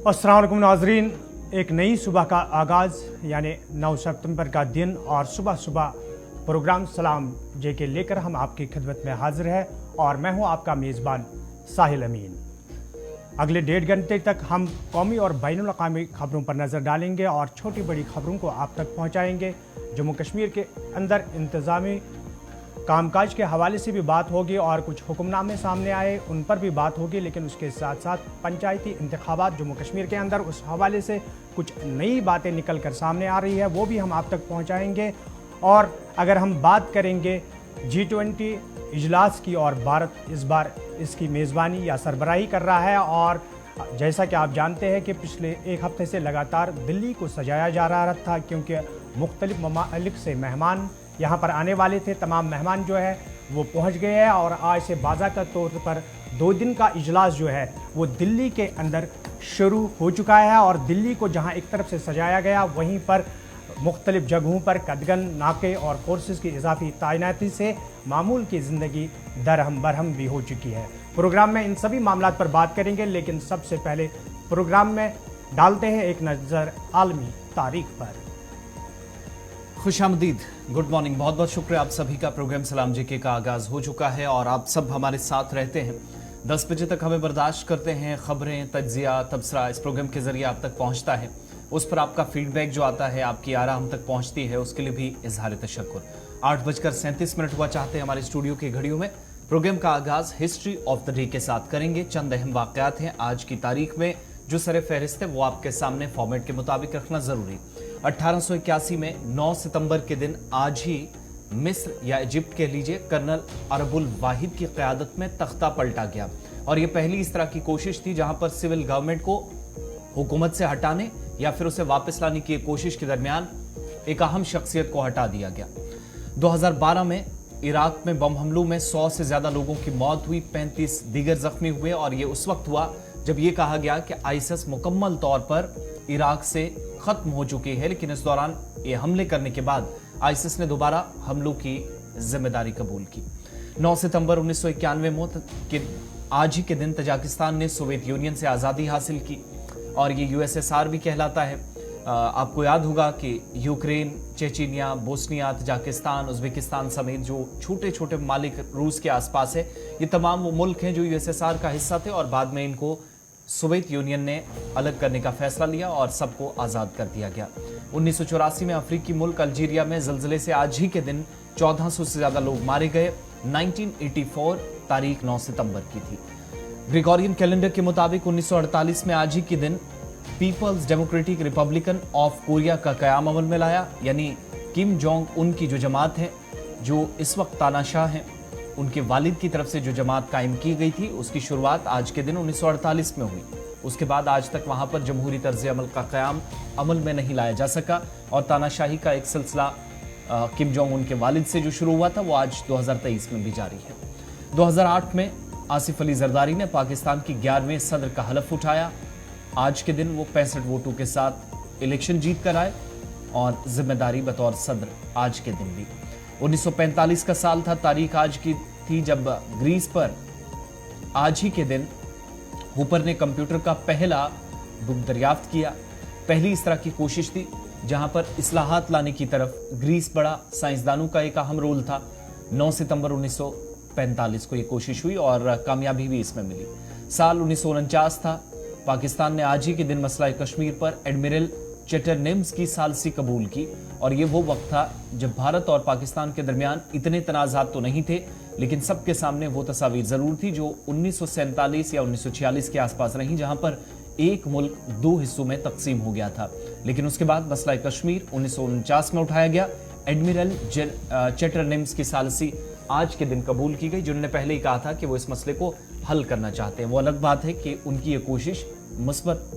अस्सलाम वालेकुम नाजरीन, एक नई सुबह का आगाज़ यानी 9 सितंबर का दिन और सुबह सुबह प्रोग्राम सलाम जे के लेकर हम आपकी खिदमत में हाजिर है और मैं हूं आपका मेज़बान साहिल अमीन। अगले 1.5 घंटे तक हम कौमी और बैनुल अक़वामी खबरों पर नज़र डालेंगे और छोटी बड़ी खबरों को आप तक पहुंचाएंगे। जम्मू कश्मीर के अंदर इंतज़ामी कामकाज के हवाले से भी बात होगी और कुछ हुक्मनामे सामने आए उन पर भी बात होगी, लेकिन उसके साथ साथ पंचायती इंतखाबात जम्मू कश्मीर के अंदर उस हवाले से कुछ नई बातें निकल कर सामने आ रही है, वो भी हम आप तक पहुंचाएंगे। और अगर हम बात करेंगे G20 इजलास की और भारत इस बार इसकी मेज़बानी या सरबराही कर रहा है और जैसा कि आप जानते हैं कि पिछले एक हफ्ते से लगातार दिल्ली को सजाया जा रहा था, क्योंकि मुख्तलिफ ममालिक से मेहमान यहाँ पर आने वाले थे। तमाम मेहमान जो है वो पहुँच गए हैं और आज से बाज़ाब्ता तौर पर 2 दिन का इजलास जो है वो दिल्ली के अंदर शुरू हो चुका है। और दिल्ली को जहाँ एक तरफ से सजाया गया, वहीं पर मुख्तलिफ जगहों पर कदगन नाके और फोर्सेस की इजाफी तैनाती से मामूल की ज़िंदगी दरहम बरहम भी हो चुकी है। प्रोग्राम में इन सभी मामलात पर बात करेंगे, लेकिन सबसे पहले प्रोग्राम में डालते हैं एक नज़र आलमी तारीख पर। खुशामदीद, गुड मॉर्निंग, बहुत बहुत शुक्रिया आप सभी का। प्रोग्राम सलाम जेके का आगाज़ हो चुका है और आप सब हमारे साथ रहते हैं। 10 बजे तक हमें बर्दाश्त करते हैं। खबरें, तज्जिया, तबसरा इस प्रोग्राम के ज़रिए आप तक पहुँचता है। उस पर आपका फीडबैक जो आता है, आपकी आरा हम तक पहुँचती है, उसके लिए भी इजहार तशक्कुर। 8:37 हुआ चाहते हैं हमारे स्टूडियो की घड़ियों में। प्रोग्राम का आगाज़ हिस्ट्री ऑफ द डे के साथ करेंगे। चंद अहम वाक़यात हैं आज की तारीख में जो सर फहरिस्त है, वो आपके सामने फॉर्मेट के मुताबिक रखना ज़रूरी। 1881 में 9 सितंबर के दिन आज ही मिस्र या इजिप्ट कह लीजिए, कर्नल अरबुल वाहिद की क़यादत में तख्ता पलटा गया और ये पहली इस तरह की कोशिश थी जहां पर सिविल गवर्नमेंट को हुकूमत से हटाने या फिर उसे वापस लाने की कोशिश के दरमियान एक अहम शख्सियत को हटा दिया गया। 2012 में इराक में बम हमलों में 100 से ज्यादा लोगों की मौत हुई, 35 दीगर जख्मी हुए और ये उस वक्त हुआ जब ये कहा गया कि आईएसआईएस मुकम्मल तौर पर इराक से खत्म हो चुकी है। लेकिन इस दौरान ये हमले करने के बाद आईएसआईएस ने दोबारा हमलों की जिम्मेदारी कबूल की। 9 सितंबर 1991 के आज ही के दिन तजाकिस्तान ने सोवियत यूनियन से आज़ादी हासिल की और ये यूएसएसआर भी कहलाता है। आपको याद होगा कि Ukraine, Chechnya, Bosnia, Tajikistan, Uzbekistan समेत जो छोटे छोटे ममालिक रूस के आसपास है, ये तमाम वो मुल्क हैं जो यूएसएसआर का हिस्सा थे और बाद में इनको सोवियत यूनियन ने अलग करने का फैसला लिया और सबको आज़ाद कर दिया गया। 1984 में अफ्रीकी मुल्क अल्जीरिया में ज़लज़ले से आज ही के दिन 1400 से ज़्यादा लोग मारे गए। 1984 तारीख 9 सितंबर की थी। ग्रेगोरियन कैलेंडर के मुताबिक 1948 में आज ही के दिन People's Democratic Republican of Korea का कयाम अमल में लाया, यानी किम जोंग उन की जो जमात है, जो इस वक्त तानाशाह हैं, उनके वालिद की तरफ से जो जमात कायम की गई थी, उसकी शुरुआत आज के दिन 1948 में हुई। उसके बाद आज तक वहां पर जमहूरी तर्ज अमल का कयाम अमल में नहीं लाया जा सका और तानाशाही का एक सिलसिला किम जोंग उन के वालिद से जो शुरू हुआ था वो आज 2023 में भी जारी है। 2008 में आसिफ अली जरदारी ने पाकिस्तान की 11वें सदर का हलफ उठाया। आज के दिन वो 65 वोटों के साथ इलेक्शन जीत कर आए और जिम्मेदारी बतौर सदर आज के दिन ली। 1945 का साल था, तारीख आज की थी जब ग्रीस पर आज ही के दिन हूपर ने कंप्यूटर का पहला बुक दरियाफ्त किया। पहली इस तरह की कोशिश थी जहां पर इस्लाहात लाने की तरफ ग्रीस बढ़ा। साइंसदानों का एक अहम रोल था। 9 सितंबर 1945 को ये कोशिश हुई और कामयाबी भी इसमें मिली। साल 1949 था। पाकिस्तान ने आज ही के दिन मसला कश्मीर पर एडमिरल चेटरनिम्स की सालसी कबूल की और ये वो वक्त था जब भारत और पाकिस्तान के दरमियान इतने तनाज़ात तो नहीं थे, लेकिन सबके सामने वो तस्वीर ज़रूर थी जो 1947 या 1946 के आसपास रही, जहां पर एक मुल्क 2 हिस्सों में तकसीम हो गया था। लेकिन उसके बाद मसला कश्मीर 1949 में उठाया गया। एडमिरल चेटरनिम्स की सालसी आज के दिन कबूल की गई, जिन्होंने पहले ही कहा था कि वो इस मसले को हल करना चाहते हैं। वो अलग बात है कि उनकी ये कोशिश मुस्बत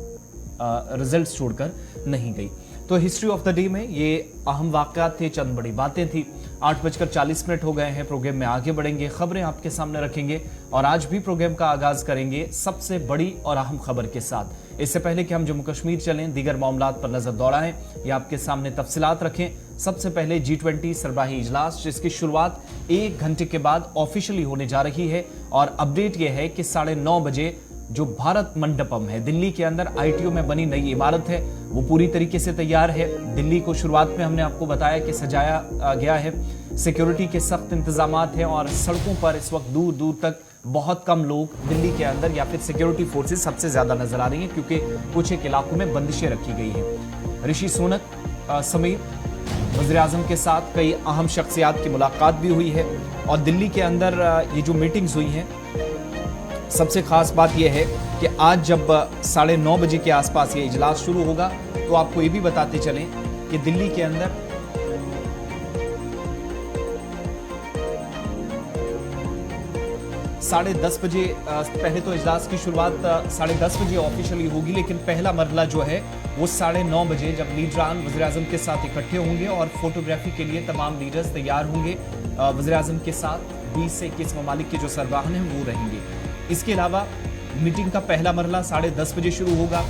रिजल्ट छोड़कर नहीं गई। तो हिस्ट्री ऑफ द डे में ये अहम वाक़यात थे, चंद बड़ी बातें थी। 8:40 हो गए हैं। प्रोग्राम में आगे बढ़ेंगे, खबरें आपके सामने रखेंगे और आज भी प्रोग्राम का आगाज करेंगे सबसे बड़ी और अहम खबर के साथ। इससे पहले कि हम जम्मू कश्मीर चलें, दीगर मामलात पर नजर दौड़ाएं या आपके सामने तफसीलात रखें, सबसे पहले G20 सरबराही इजलास, जिसकी शुरुआत 1 घंटे के बाद ऑफिशियली होने जा रही है और अपडेट यह है कि 9:30 बजे जो भारत मंडपम है दिल्ली के अंदर आईटीओ में बनी नई इमारत है, वो पूरी तरीके से तैयार है। दिल्ली को शुरुआत में हमने आपको बताया कि सजाया गया है, सिक्योरिटी के सख्त इंतजामात हैं और सड़कों पर इस वक्त दूर दूर तक बहुत कम लोग दिल्ली के अंदर या फिर सिक्योरिटी फोर्सेस सबसे ज्यादा नजर आ रही हैं, क्योंकि कुछ एक इलाकों में बंदिशें रखी गई हैं। ऋषि सुनक समेत वज़ीर आज़म के साथ कई अहम शख्सियात की मुलाकात भी हुई है और दिल्ली के अंदर ये जो मीटिंग्स हुई हैं, सबसे खास बात यह है कि आज जब 9:30 बजे के आसपास ये इजलास शुरू होगा तो आपको ये भी बताते चलें कि दिल्ली के अंदर साढ़े 10 बजे पहले तो इजलास की शुरुआत 10:30 बजे ऑफिशियली होगी, लेकिन पहला मरला जो है वो 9:30 बजे जब लीडरान वज़ीर आज़म के साथ इकट्ठे होंगे और फोटोग्राफी के लिए तमाम लीडर्स तैयार होंगे। वज़ीर आज़म के साथ 20 से 21 ममालिक के जो सरबराहान हैं वो रहेंगे। इसके अलावा मीटिंग का पहला मरला 10:30 बजे शुरू होगा।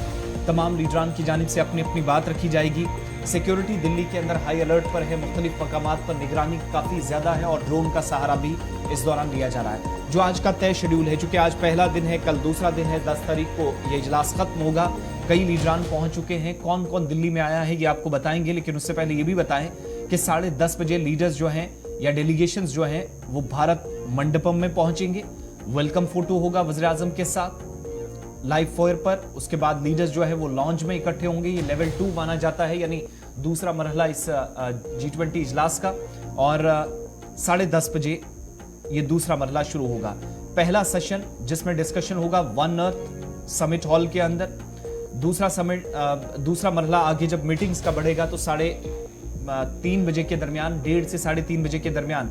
तमाम लीडरान की जानिब से अपनी अपनी बात रखी जाएगी। सिक्योरिटी दिल्ली के अंदर हाई अलर्ट पर है, मुख्तलिफ मकामात पर निगरानी काफ़ी ज़्यादा है और ड्रोन का सहारा भी इस दौरान लिया जा रहा है। जो आज का तय शेड्यूल है, चूंकि आज पहला दिन है, कल दूसरा दिन है, 10 तारीख को ये इजलास खत्म होगा। कई लीडरान पहुंच चुके हैं, कौन कौन दिल्ली में आया है ये आपको बताएंगे, लेकिन उससे पहले ये भी बताएं कि 10:30 बजे लीडर्स जो हैं या डेलीगेशंस जो हैं वो भारत मंडपम में पहुंचेंगे। वेलकम फोटो होगा वज़ीर आज़म के साथ लाइव फोयर पर। उसके बाद लीडर्स जो है वो लॉन्च में इकट्ठे होंगे। ये लेवल 2 माना जाता है, यानी दूसरा मरहला इस G20 इजलास का। और 10:30 बजे ये दूसरा मरहला शुरू होगा। पहला सेशन जिसमें डिस्कशन होगा वन अर्थ समिट हॉल के अंदर। दूसरा मरहला आगे जब मीटिंग्स का बढ़ेगा तो 3:30 बजे के दरमियान, 1:30 से 3:30 बजे के दरमियान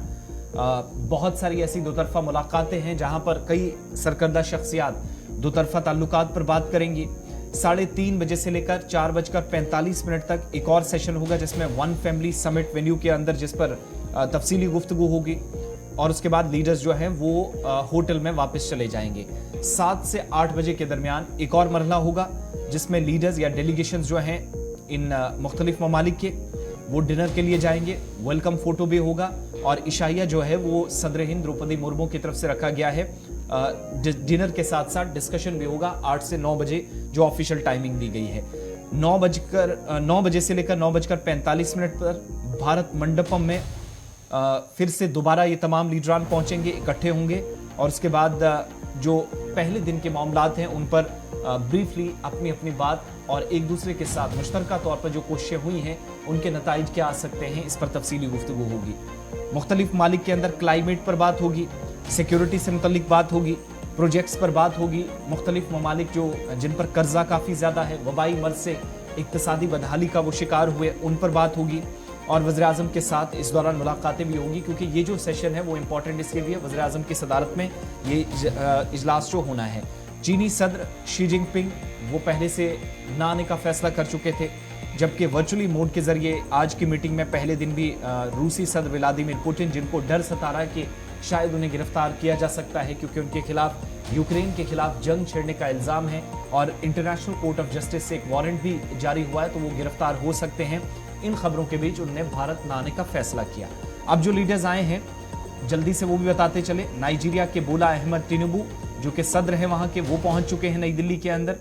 बहुत सारी ऐसी दोतरफा मुलाकातें हैं जहां पर कई सरकर्दा शख्सियात दोतरफा ताल्लुकात पर बात करेंगी। 3:30 बजे से लेकर 4:45 तक एक और सेशन होगा जिसमें वन फैमिली समिट वेन्यू के अंदर जिस पर तफसीली गुफ्तगू होगी और उसके बाद लीडर्स जो हैं वो होटल में वापस चले जाएंगे। 7 से 8 बजे के दरमियान एक और मरहला होगा जिसमें लीडर्स या डेलीगेशंस जो हैं इन मुख्तलिफ ममालिक के वो डिनर के लिए जाएंगे। वेलकम फोटो भी होगा और इशाइया जो है वो सदर हिंद द्रौपदी मुर्मू की तरफ से रखा गया है। डिनर के साथ साथ डिस्कशन भी होगा 8 से 9 बजे जो ऑफिशियल टाइमिंग दी गई है। 9 बजे से लेकर 9:45 पर भारत मंडपम में फिर से दोबारा ये तमाम लीडरान पहुंचेंगे, इकट्ठे होंगे और उसके बाद जो पहले दिन के मामलात हैं उन पर ब्रीफली अपनी अपनी बात और एक दूसरे के साथ मुश्तरका तौर पर जो कोशिशें हुई हैं उनके नताइज क्या आ सकते हैं, इस पर तफसीली गुफ्तगू होगी। मुख्तलिफ मालिक के अंदर क्लाइमेट पर बात होगी, सिक्योरिटी से मुतल्लिक बात होगी, प्रोजेक्ट्स पर बात होगी। मुख्तलिफ ममालिक जिन पर कर्जा काफ़ी ज़्यादा है, वबाई मर्ज से इक्तसादी बदहाली का वो शिकार हुए, उन पर बात होगी और वज़ीर आज़म के साथ इस दौरान मुलाकातें भी होंगी, क्योंकि ये जो सेशन है वो इम्पोर्टेंट इसलिए भी है, वज़ीर आज़म की सदारत में ये इजलास जो होना है। चीनी सदर शी जिनपिंग वो पहले से ना आने का फैसला कर चुके थे, जबकि वर्चुअली मोड के जरिए आज की मीटिंग में पहले दिन भी रूसी सदर व्लादिमीर पुतिन, जिनको डर सता रहा है कि शायद उन्हें गिरफ्तार किया जा सकता है क्योंकि उनके खिलाफ यूक्रेन के खिलाफ जंग छेड़ने का इल्ज़ाम है और इंटरनेशनल कोर्ट ऑफ जस्टिस से एक वारंट भी जारी हुआ है, तो वो गिरफ्तार हो सकते हैं। इन खबरों के बीच उन्होंने भारत न आने का फैसला किया। अब जो लीडर्स आए हैं जल्दी से वो भी बताते चले। नाइजीरिया के बोला अहमद टिनुबू जो कि सदर हैं वहाँ के, वो पहुँच चुके हैं नई दिल्ली के अंदर।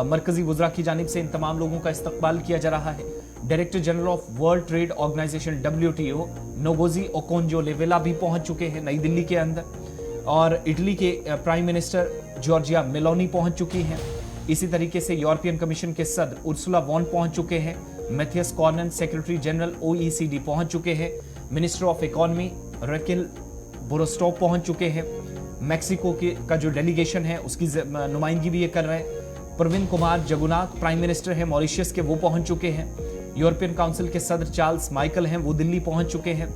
मरकजी वज़रा की जानिब से इन तमाम लोगों का इस्तकबाल किया जा रहा है। Director general of world trade organisation WTO Ngozi Okonjo-Iweala भी पहुंच चुके हैं नई दिल्ली के अंदर और इटली के प्राइम मिनिस्टर जॉर्जिया मेलोनी पहुंच चुकी हैं। इसी तरीके से यूरोपियन कमीशन के सदर उर्सुला वॉन पहुंच चुके हैं। मैथियस कॉर्नन सेक्रेटरी जनरल OECD पहुंच चुके हैं। मिनिस्टर ऑफ इकोनॉमी रकेल बोरोस्टॉप पहुंच चुके हैं। मैक्सिको का जो डेलीगेशन है उसकी नुमाइंदगी भी ये कर रहे हैं। प्रवीण कुमार जगन्नाथ प्राइम मिनिस्टर हैं मॉरिशस के, वो पहुंच चुके हैं। यूरोपियन काउंसिल के सदर चार्ल्स माइकल हैं, वो दिल्ली पहुंच चुके हैं।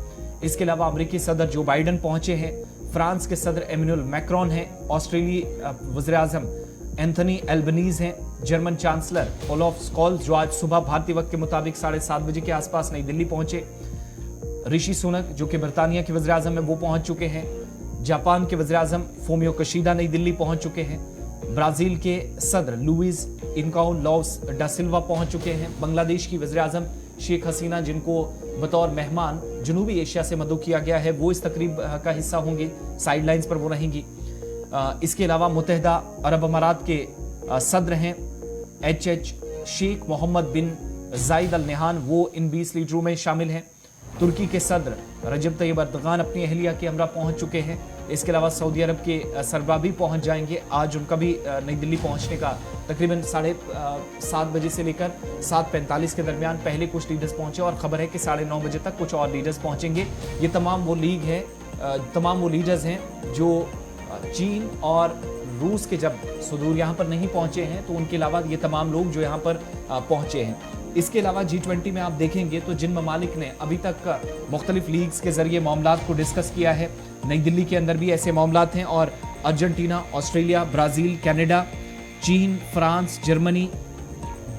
इसके अलावा अमेरिकी सदर जो बाइडन पहुंचे हैं। फ्रांस के सदर एमेनुअल मैक्रोन हैं। ऑस्ट्रेलिया वज़ीर आज़म एंथनी एल्बनीज हैं। जर्मन चांसलर ओलाफ स्कॉल्स जो आज सुबह भारतीय वक्त के मुताबिक 7:30 बजे के आसपास नई दिल्ली पहुंचे। ऋषि सुनक जो कि बरतानिया के वज़ीर आज़म है वो पहुंच चुके हैं। जापान के वज़ीर आज़म फोमियो कशीदा नई दिल्ली पहुंच चुके हैं। ब्राजील के सदर लुइस इनकाउ लॉस डा सिल्वा पहुंच चुके हैं। बांग्लादेश की वज़ीर आज़म शेख हसीना, जिनको बतौर मेहमान जनूबी एशिया से मदऊ किया गया है, वो इस तकरीब का हिस्सा होंगी, साइड लाइन्स पर वो रहेंगी। इसके अलावा मुत्तहिदा अरब अमारात के सदर हैं एच शेख मोहम्मद बिन जायद अल नहान, वो इन 20 लीडरों में शामिल हैं। तुर्की के सदर रजब तैयब एर्दोगान अपनी अहलिया के हमरा पहुंच चुके हैं। इसके अलावा सऊदी अरब के सरबराह भी पहुंच जाएंगे। आज उनका भी नई दिल्ली पहुंचने का तकरीबन 7:30 बजे से लेकर 7:45 के दरमियान पहले कुछ लीडर्स पहुंचे और खबर है कि 9:30 बजे तक कुछ और लीडर्स पहुंचेंगे। ये तमाम वो लीडर्स हैं जो चीन और रूस के जब सुदूर यहाँ पर नहीं पहुंचे हैं, तो उनके अलावा ये तमाम लोग जो यहाँ पर पहुंचे हैं। इसके अलावा G20 में आप देखेंगे तो जिन ममालिक ने अभी तक मुख्तलिफ लीग्स के जरिए मामलात को डिस्कस किया है, नई दिल्ली के अंदर भी ऐसे मामलात हैं और अर्जेंटीना, ऑस्ट्रेलिया, ब्राज़ील, कनाडा, चीन, France, Germany,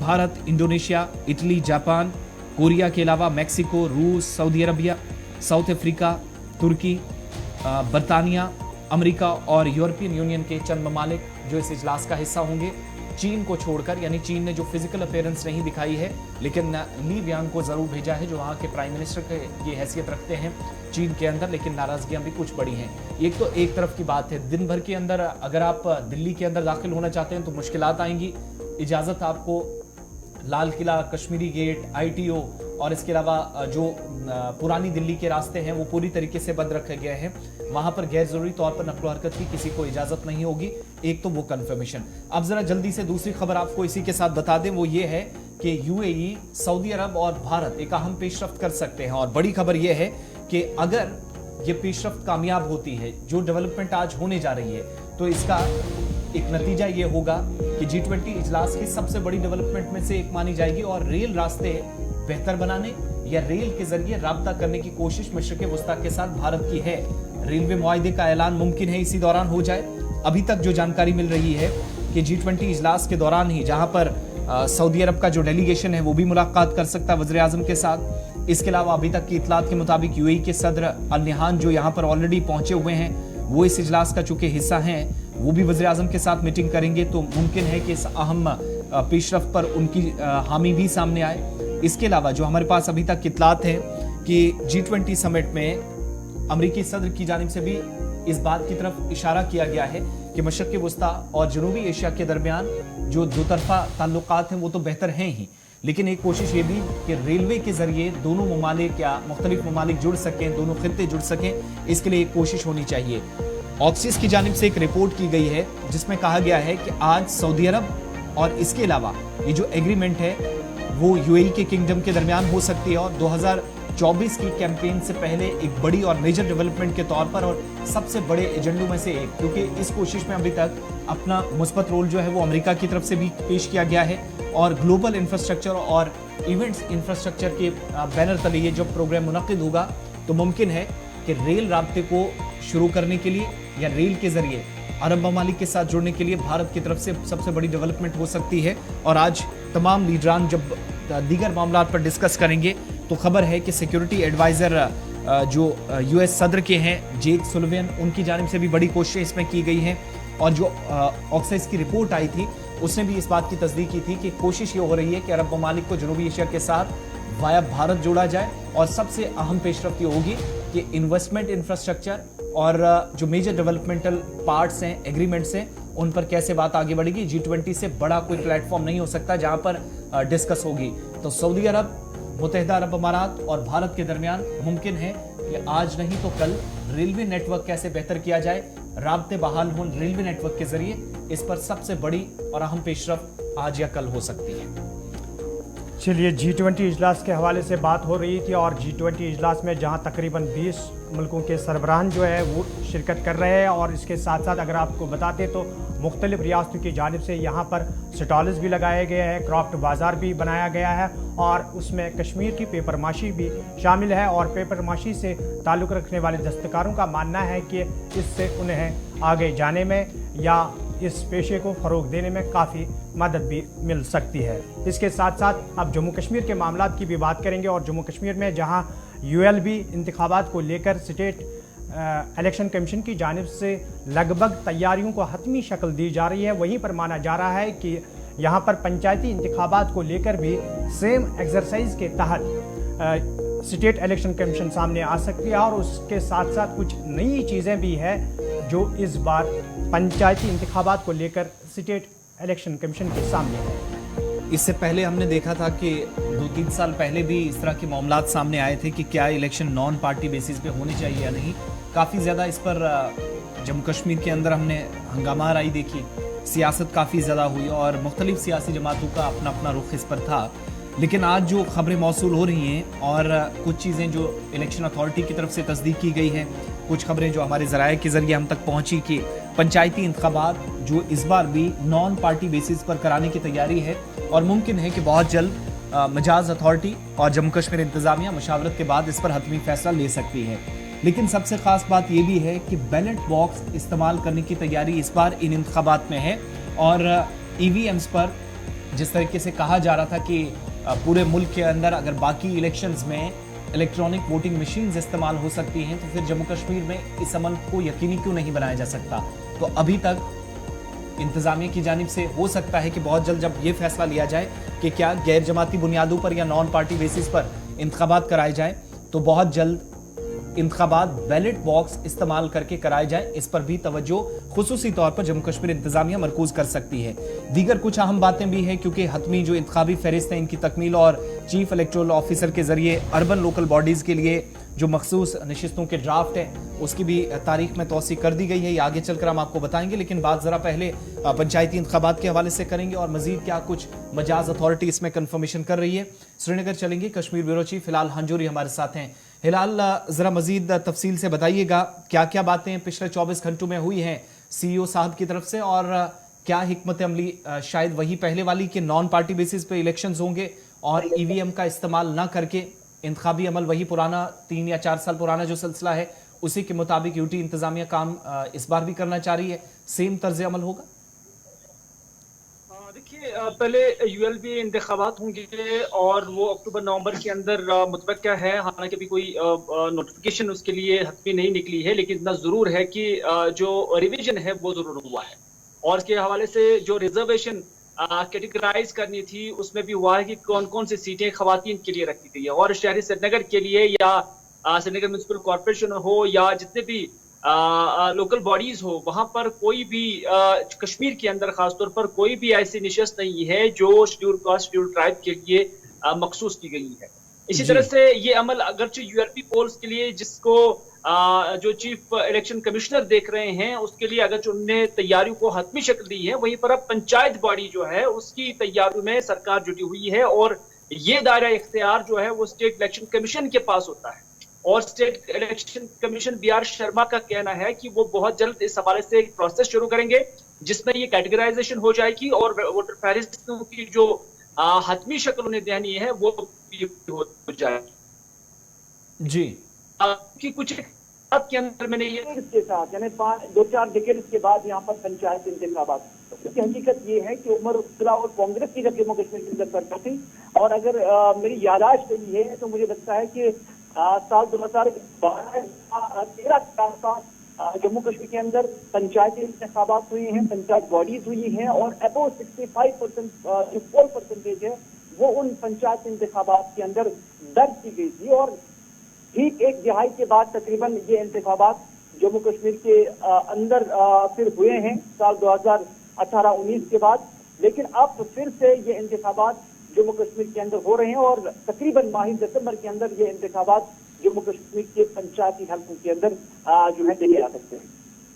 Bharat, Indonesia, Italy, Japan, Korea के अलावा मैक्सिको, रूस, सऊदी अरबिया, साउथ अफ्रीका, तुर्की, बरतानिया, अमेरिका और यूरोपियन यूनियन के चंद ममालिक जो इस इजलास का हिस्सा होंगे, चीन को छोड़कर। यानी चीन ने जो फिजिकल अपीयरेंस नहीं दिखाई है, लेकिन ली बियांग को जरूर भेजा है जो वहाँ के प्राइम मिनिस्टर की हैसियत रखते हैं चीन के अंदर, लेकिन नाराजगियां भी कुछ बड़ी हैं। एक तो एक तरफ की बात है, दिन भर के अंदर अगर आप दिल्ली के अंदर दाखिल होना चाहते हैं तो मुश्किलात आएंगी। इजाज़त आपको लाल किला, कश्मीरी गेट, ITO और इसके अलावा जो पुरानी दिल्ली के रास्ते हैं वो पूरी तरीके से बंद रखे गए हैं। वहां पर गैर जरूरी तौर पर नकलो हरकत की किसी को इजाजत नहीं होगी। एक तो वो कंफर्मेशन। अब जरा जल्दी से दूसरी खबर आपको इसी के साथ बता दें, वो ये है कि UAE, सऊदी अरब और भारत एक अहम पेशरफ्त कर सकते हैं। और बड़ी खबर यह है कि अगर ये पेशरफ्त कामयाब होती है, जो डेवलपमेंट आज होने जा रही है, तो इसका एक नतीजा ये होगा कि G20 इजलास की सबसे बड़ी डेवलपमेंट में से एक मानी जाएगी और रेल रास्ते बेहतर बनाने या रेल के जरिए राब्ता करने की कोशिश मशरिक वस्ता के साथ भारत की है। रेलवे मुआहदे का ऐलान मुमकिन है इसी दौरान हो जाए। अभी तक जो जानकारी मिल रही है कि G20 इजलास के दौरान ही, जहां पर सऊदी अरब का जो डेलीगेशन है वो भी मुलाकात कर सकता है वज़ीर आज़म के साथ। इसके अलावा अभी तक की इतलात के मुताबिक UAE के सदर अल नहान जो यहाँ पर ऑलरेडी पहुंचे हुए हैं, वो इस इजलास का चूंकि हिस्सा हैं, वो भी वज़ीर आज़म के साथ मीटिंग करेंगे। तो मुमकिन है कि इस अहम पेशरफ्त पर उनकी हामी भी सामने आए। इसके अलावा जो हमारे पास अभी तक इतलात है कि G20 समिट में अमरीकी सदर की जानिब से भी इस बात की तरफ इशारा किया गया है कि मशरिक़ वस्ता और जनूबी एशिया के दरमियान जो दो तरफा ताल्लुकात हैं वो तो बेहतर हैं ही, लेकिन एक कोशिश ये भी कि रेलवे के जरिए दोनों ममालिक या मुख्तलिफ ममालिक जुड़ सकें, दोनों खित्ते जुड़ सकें, इसके लिए एक कोशिश होनी चाहिए। ऑक्सिस की जानिब से एक रिपोर्ट की गई है जिसमें कहा गया है कि आज सऊदी अरब और इसके अलावा ये जो एग्रीमेंट है वो UAE के किंगडम के दरमियान हो सकती है और 2024 की कैंपेन से पहले एक बड़ी और मेजर डेवलपमेंट के तौर पर और सबसे बड़े एजेंडों में से एक, क्योंकि इस कोशिश में अभी तक अपना मुस्बत रोल जो है वो अमेरिका की तरफ से भी पेश किया गया है और ग्लोबल इंफ्रास्ट्रक्चर और इवेंट्स इंफ्रास्ट्रक्चर के बैनर तले ये जो प्रोग्राम मुनक्किद होगा, तो मुमकिन है कि रेल राब्ते को शुरू करने के लिए या रेल के जरिए अरब ममालिक के साथ जुड़ने के लिए भारत की तरफ से सबसे बड़ी डेवलपमेंट हो सकती है। और आज तमाम लीडरान जब दीगर मामलात पर डिस्कस करेंगे तो खबर है कि सिक्योरिटी एडवाइज़र जो US सदर के हैं जेक सुलिवान, उनकी जानिब से भी बड़ी कोशिशें इसमें की गई हैं। और जो ऑक्सिस की रिपोर्ट आई थी उसने भी इस बात की तस्दीक की थी कि कोशिश ये हो रही है कि अरब ममालिक को जनूबी एशिया के साथ वाया भारत जोड़ा जाए और सबसे अहम पेशरफ्त ये होगी कि इन्वेस्टमेंट इंफ्रास्ट्रक्चर और जो मेजर डेवलपमेंटल पार्ट्स हैं, एग्रीमेंट्स हैं, उन पर कैसे बात आगे बढ़ेगी। G20 से बड़ा कोई प्लेटफॉर्म नहीं हो सकता जहां पर डिस्कस होगी। तो सऊदी अरब, मुत्तहिदा अरब अमारात और भारत के दरमियान मुमकिन है कि आज नहीं तो कल रेलवे नेटवर्क कैसे बेहतर किया जाए, राब्ते बहाल हों रेलवे नेटवर्क के जरिए, इस पर सबसे बड़ी और अहम पेशरफ्त आज या कल हो सकती है। चलिए, G20 इजलास के हवाले से बात हो रही थी और G20 इजलास में जहां तकरीबन 20 मुल्कों के सरबराहान जो है वो शिरकत कर रहे हैं और इसके साथ साथ अगर आपको बताते तो मुख्तलिफ रियासतों की जानिब से यहाँ पर स्टॉल्स भी लगाए गए हैं, क्राफ्ट बाज़ार भी बनाया गया है और उसमें कश्मीर की पेपर माशी भी शामिल है। और पेपर माशी से ताल्लुक़ रखने वाले दस्तकारों का मानना है कि इससे उन्हें आगे जाने में या इस पेशे को फ़रोग देने में काफ़ी मदद भी मिल सकती है। इसके साथ साथ अब जम्मू कश्मीर के मामलात की भी बात करेंगे और जम्मू कश्मीर में जहां ULB इंतखाबात को लेकर स्टेट इलेक्शन कमीशन की जानिब से लगभग तैयारियों को हतमी शक्ल दी जा रही है, वहीं पर माना जा रहा है कि यहां पर पंचायती इंतखाबात को लेकर भी सेम एक्सरसाइज के तहत स्टेट इलेक्शन कमीशन सामने आ सकती है। और उसके साथ साथ कुछ नई चीज़ें भी है जो इस बार पंचायती इंतखाबात को लेकर स्टेट इलेक्शन कमीशन के सामने है। इससे पहले हमने देखा था कि 2-3 साल पहले भी इस तरह के मामलात सामने आए थे कि क्या इलेक्शन नॉन पार्टी बेसिस पे होने चाहिए या नहीं। काफ़ी ज़्यादा इस पर जम्मू कश्मीर के अंदर हमने हंगामा राई देखी, सियासत काफ़ी ज़्यादा हुई और मुख्तलिफ सियासी जमातों का अपना अपना रुख इस पर था। लेकिन आज जो खबरें मौसूल हो रही हैं और कुछ चीज़ें जो इलेक्शन अथॉरिटी की तरफ से तस्दीक की गई हैं, कुछ खबरें जो हमारे ज़राए के ज़रिए हम तक पहुंची कि पंचायती इंतखाबात जो इस बार भी नॉन पार्टी बेसिस पर कराने की तैयारी है और मुमकिन है कि बहुत जल्द मजाज अथॉरिटी और जम्मू कश्मीर इंतज़ामिया मशावरत के बाद इस पर हतमी फैसला ले सकती है। लेकिन सबसे ख़ास बात यह भी है कि बैलेट बॉक्स इस्तेमाल करने की तैयारी इस बार इन इंतखाबात में है और EVMs पर जिस तरीके से कहा जा रहा था कि पूरे मुल्क के अंदर अगर बाकी इलेक्शंस में इलेक्ट्रॉनिक वोटिंग मशीन्स इस्तेमाल हो सकती हैं तो फिर जम्मू कश्मीर में इस अमल को यकीनी क्यों नहीं बनाया जा सकता। तो अभी तक इंतजामिया की जानिब से हो सकता है कि बहुत जल्द जब ये फैसला लिया जाए कि क्या गैर जमाती बुनियादों पर या नॉन पार्टी बेसिस पर इंतखाबात कराए जाए तो बहुत जल्द इंतखाबात बैलेट बॉक्स इस्तेमाल करके कराए जाए, इस पर भी तवज्जो खुसूसी तौर पर जम्मू कश्मीर इंतजामिया मरकूज कर सकती है। दीगर कुछ अहम बातें भी हैं क्योंकि हतमी जो इंतखाबी फहरिस्त है इनकी तकमील और चीफ इलेक्टोरल ऑफिसर के जरिए अर्बन लोकल बॉडीज के लिए जो मखसूस नशिस्तों के ड्राफ्ट है उसकी भी तारीख में तौसी कर दी गई है। ये आगे चलकर हम आपको बताएंगे, लेकिन बात जरा पहले पंचायती इंतखाबात के हवाले से करेंगे और मजीद क्या कुछ मजाज अथॉरिटी इसमें कंफर्मेशन कर रही है। श्रीनगर चलेंगे, कश्मीर ब्यूरो चीफ हिलाल हंजूरी हमारे साथ हैं। हिलाल, जरा मजीद तफसील से बताइएगा क्या क्या बातें पिछले 24 घंटों में हुई हैं CEO साहब की तरफ से और क्या हिकमत अमली शायद वही पहले वाली कि नॉन पार्टी बेसिस पे इलेक्शंस होंगे और EVM का इस्तेमाल ना करके इंतखाबी अमल वही पुराना 3 या 4 साल पुराना जो सिलसिला है उसी के मुताबिक यूटी इंतजामिया काम इस बार भी करना चाह रही है, सेम तर्ज अमल होगा? देखिए, पहले ULB इंतखाबात होंगे और वो अक्टूबर-नवंबर के अंदर मुतवक्का है। हालांकि अभी कोई नोटिफिकेशन उसके लिए हतमी नहीं निकली है, लेकिन इतना जरूर है कि जो रिवीजन है वो जरूर हुआ है और इसके हवाले से जो रिजर्वेशन कैटेगराइज करनी थी उसमें भी हुआ है कि कौन कौन सी सीटें खवातीन के लिए रखी गई है और शहरी श्रीनगर के लिए या श्रीनगर म्यूनिसिपल कॉर्पोरेशन हो या जितने भी लोकल बॉडीज हो वहां पर कोई भी कश्मीर के अंदर खासतौर पर कोई भी ऐसी निशस्त नहीं है जो शेड्यूल कास्ट शेड्यूल ट्राइब के लिए मखसूस की गई है। इसी तरह से ये अमल अगरचे ULP पोल्स के लिए जिसको जो चीफ इलेक्शन कमिश्नर देख रहे हैं उसके लिए अगर उन्होंने तैयारियों को हतमी शक्ल दी है, वहीं पर अब पंचायत बॉडी जो है उसकी तैयारियों में सरकार जुटी हुई है और ये दायरा इख्तियार जो है वो स्टेट इलेक्शन कमीशन के पास होता है और state election commission BR Sharma का कहना है कि वो बहुत जल्द इस हवाले से एक प्रोसेस शुरू करेंगे जिसमें ये कैटेगराइजेशन हो जाएगी और वोटर फहरिस्तों की जो हतमी शक्ल उन्हें देनी है वो हो जाएगी जी। कि कुछ के अंदर मैंने ये इसके साथ यानी 2-4 डिकेड के बाद यहाँ पर पंचायत इंतखाबात, इसकी हकीकत ये है कि उमर अब्दुल्ला और कांग्रेस की जब जम्मू कश्मीर के अंदर सरकार थी और अगर मेरी याददाश्त सही है तो मुझे लगता है कि साल 2012-13 का जम्मू कश्मीर के अंदर पंचायती इंतखाबात हुई हैं, पंचायत बॉडीज हुई हैं और अबव 65% जो पोल परसेंटेज है वो उन पंचायत इंतखाबात के अंदर दर्ज की गई थी और ठीक 1 दिहाई के बाद तकरीबन ये इंतखाबात जम्मू कश्मीर के अंदर फिर हुए हैं साल 2018-19 के बाद। लेकिन अब फिर से ये इंतखाबात जम्मू कश्मीर के अंदर हो रहे हैं और तकरीबन माह दिसंबर के अंदर ये इंतखाबात जम्मू कश्मीर के पंचायती हल्कों के अंदर जो है देखे जा सकते हैं।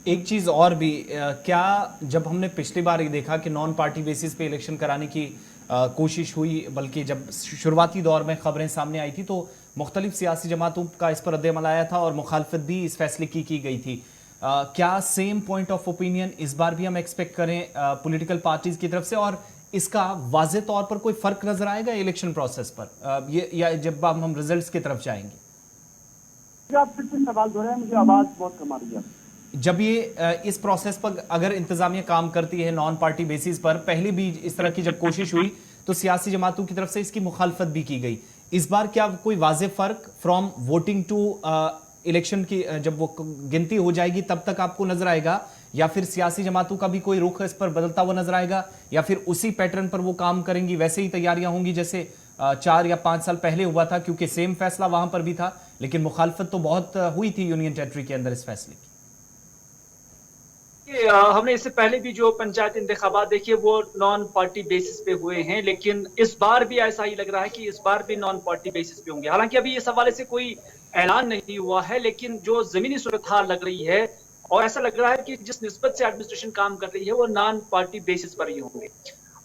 एक चीज और भी, क्या जब हमने पिछली बार ये देखा कि नॉन पार्टी बेसिस पे इलेक्शन कराने की कोशिश हुई, बल्कि जब शुरुआती दौर में खबरें सामने आई थी तो मुख्तलिफ सियासी जमातों का इस पर रद्द-ए-अमल आया था और मुखालफत भी इस फैसले की गई थी। क्या सेम पॉइंट ऑफ ओपिनियन इस बार भी हम एक्सपेक्ट करें पॉलिटिकल पार्टीज की तरफ से और इसका वाज़े तौर पर कोई फर्क नजर आएगा इलेक्शन प्रोसेस पर ये या जब हम रिजल्ट्स की तरफ जाएंगे? आप फिर से सवाल दोहराएं, मुझे आवाज बहुत कम आ रही है। जब ये इस प्रोसेस पर अगर इंतजामिया काम करती है नॉन पार्टी बेसिस पर, पहले भी इस तरह की जब कोशिश हुई तो सियासी जमातों की तरफ से इसकी मुखालफत भी की गई। इस बार क्या कोई वाज़े फर्क फ्रॉम वोटिंग टू इलेक्शन की जब वो गिनती हो जाएगी तब तक आपको नजर आएगा, या फिर सियासी जमातों का भी कोई रुख इस पर बदलता हुआ नजर आएगा, या फिर उसी पैटर्न पर वो काम करेंगी, वैसे ही तैयारियां होंगी जैसे 4 या 5 साल पहले हुआ था? क्योंकि सेम फैसला वहां पर भी था लेकिन मुखालफत तो बहुत हुई थी यूनियन टेरिटरी के अंदर इस फैसले की। हमने इससे पहले भी जो पंचायत इंतखाबात देखिए वो नॉन पार्टी बेसिस पे हुए हैं, लेकिन इस बार भी ऐसा ही लग रहा है कि इस बार भी नॉन पार्टी बेसिस पे होंगे। हालांकि अभी इस हवाले से कोई ऐलान नहीं हुआ है, लेकिन जो जमीनी सूरत हाल लग रही है और ऐसा लग रहा है कि जिस निस्बत से एडमिनिस्ट्रेशन काम कर रही है वो नॉन पार्टी बेसिस पर ही होंगे।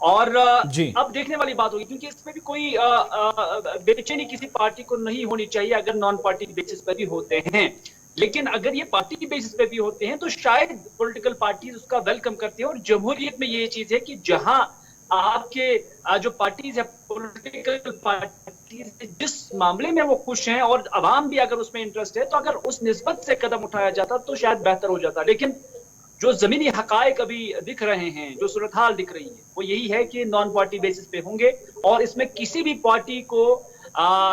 और अब देखने वाली बात होगी, क्योंकि इसमें भी कोई बेचैनी किसी पार्टी को नहीं होनी चाहिए अगर नॉन पार्टी बेसिस पर भी होते हैं। लेकिन अगर ये पार्टी की बेसिस पे भी होते हैं तो शायद पॉलिटिकल पार्टीज उसका वेलकम करती है। और जमहूरियत में ये चीज है कि जहां आपके जो पार्टीज है, पॉलिटिकल पार्टीज जिस मामले में वो खुश हैं और अवाम भी अगर उसमें इंटरेस्ट है, तो अगर उस निस्बत से कदम उठाया जाता तो शायद बेहतर हो जाता। लेकिन जो जमीनी हकायक अभी दिख रहे हैं, जो सूरत हाल दिख रही है, वो यही है कि नॉन पार्टी बेसिस पे होंगे और इसमें किसी भी पार्टी को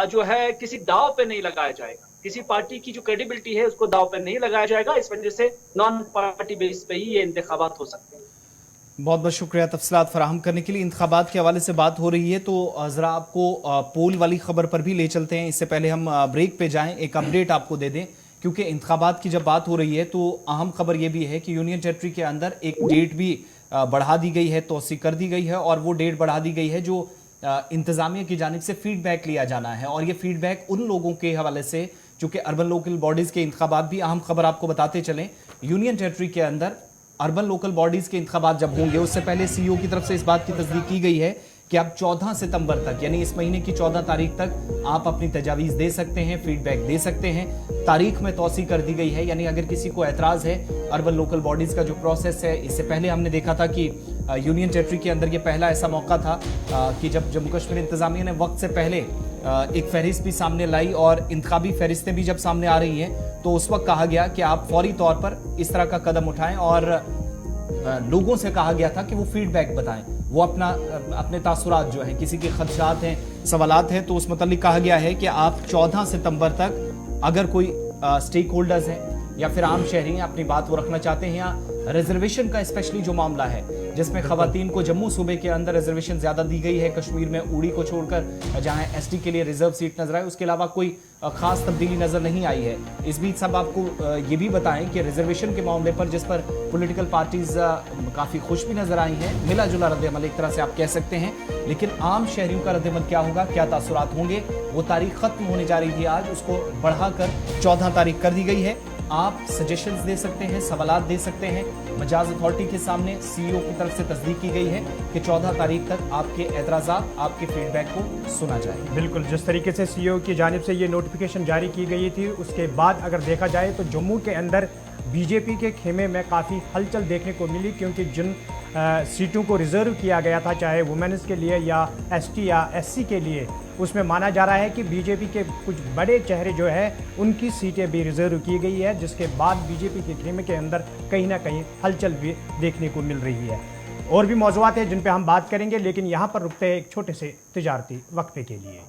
जो है किसी दाव पे नहीं लगाया जाएगा। किसी पार्टी की जो क्रेडिबिलिटी है उसको दाव पे नहीं लगाया जाएगा। इस वजह से नॉन पार्टी बेसिस पे ही ये इंतखाबात हो सकते हैं। बहुत बहुत शुक्रिया तफसीलात फराहम करने के लिए। इंतखाबात के हवाले से बात हो रही है तो ज़रा आपको पोल वाली खबर पर भी ले चलते हैं। इससे पहले हम ब्रेक पे जाएं, एक अपडेट आपको दे दें, क्योंकि इंतखाबात की जब बात हो रही है तो अहम खबर ये भी है कि यूनियन टेरिटरी के अंदर एक डेट भी बढ़ा दी गई है, तोसी कर दी गई है, और वो डेट बढ़ा दी गई है जो इंतज़ामिया की जानिब से फीडबैक लिया जाना है। और ये फीडबैक उन लोगों के हवाले से चूँकि अर्बन लोकल बॉडीज़ के इंतखाबात भी, अहम खबर आपको बताते चलें, यूनियन टेरिटरी के अंदर अर्बन लोकल बॉडीज़ के इंतखाबात जब होंगे उससे पहले सीईओ की तरफ से इस बात की तस्दीक की गई है कि अब 14 सितंबर तक, यानी इस महीने की 14 तारीख तक आप अपनी तजावीज़ दे सकते हैं, फीडबैक दे सकते हैं। तारीख में तोसी कर दी गई है, यानी अगर किसी को एतराज़ है अर्बन लोकल बॉडीज़ का जो प्रोसेस है, इससे पहले हमने देखा था कि यूनियन टेरिटरी के अंदर ये पहला ऐसा मौका था कि जब जम्मू कश्मीर इंतज़ामिया ने वक्त से पहले एक फहरिस्त भी सामने लाई और इंतखाबी फहरिस्तें भी जब सामने आ रही हैं तो उस वक्त कहा गया कि आप फौरी तौर पर इस तरह का कदम उठाएं और लोगों से कहा गया था कि वो फीडबैक बताएं, वो अपने तासुरात जो हैं, किसी के खदशात हैं, सवालात हैं, तो उस मुतालिक कहा गया है कि आप 14 सितंबर तक अगर कोई स्टेक होल्डर्स हैं या फिर आम शहरी हैं अपनी बात वो रखना चाहते हैं, या रिजर्वेशन का स्पेशली जो मामला है जिसमें खवातीन को जम्मू सूबे के अंदर रिजर्वेशन ज्यादा दी गई है, कश्मीर में उड़ी को छोड़कर जहां एसटी के लिए रिजर्व सीट नजर आए, उसके अलावा कोई खास तब्दीली नजर नहीं आई है। इस बीच सब आपको ये भी बताएं कि रिजर्वेशन के मामले पर जिस पर पॉलिटिकल पार्टीज काफी खुश भी नजर आई हैं, मिला जुला रद्द-ए-अमल एक तरह से आप कह सकते हैं, लेकिन आम शहरियों का रद्द-ए-अमल क्या होगा, क्या तासुरात होंगे, वो तारीख खत्म होने जा रही थी आज, उसको बढ़ाकर 14 तारीख कर दी गई है। आप सजेशंस दे सकते हैं, सवालात दे सकते हैं। मजाज अथॉरिटी के सामने सीईओ की तरफ से तस्दीक की गई है कि 14 तारीख तक आपके एतराज़ात, आपके फीडबैक को सुना जाए। बिल्कुल, जिस तरीके से सीईओ की जानिब से ये नोटिफिकेशन जारी की गई थी, उसके बाद अगर देखा जाए तो जम्मू के अंदर बीजेपी के खेमे में काफ़ी हलचल देखने को मिली, क्योंकि जिन सीटों को रिज़र्व किया गया था, चाहे वुमेन्स के लिए या एसटी या एससी के लिए, उसमें माना जा रहा है कि बीजेपी के कुछ बड़े चेहरे जो है उनकी सीटें भी रिज़र्व की गई है, जिसके बाद बीजेपी के खेमे के अंदर कहीं ना कहीं हलचल भी देखने को मिल रही है। और भी मौज़ूआत हैं जिन पे हम बात करेंगे, लेकिन यहाँ पर रुकते हैं एक छोटे से तिजारती वक्फे के लिए।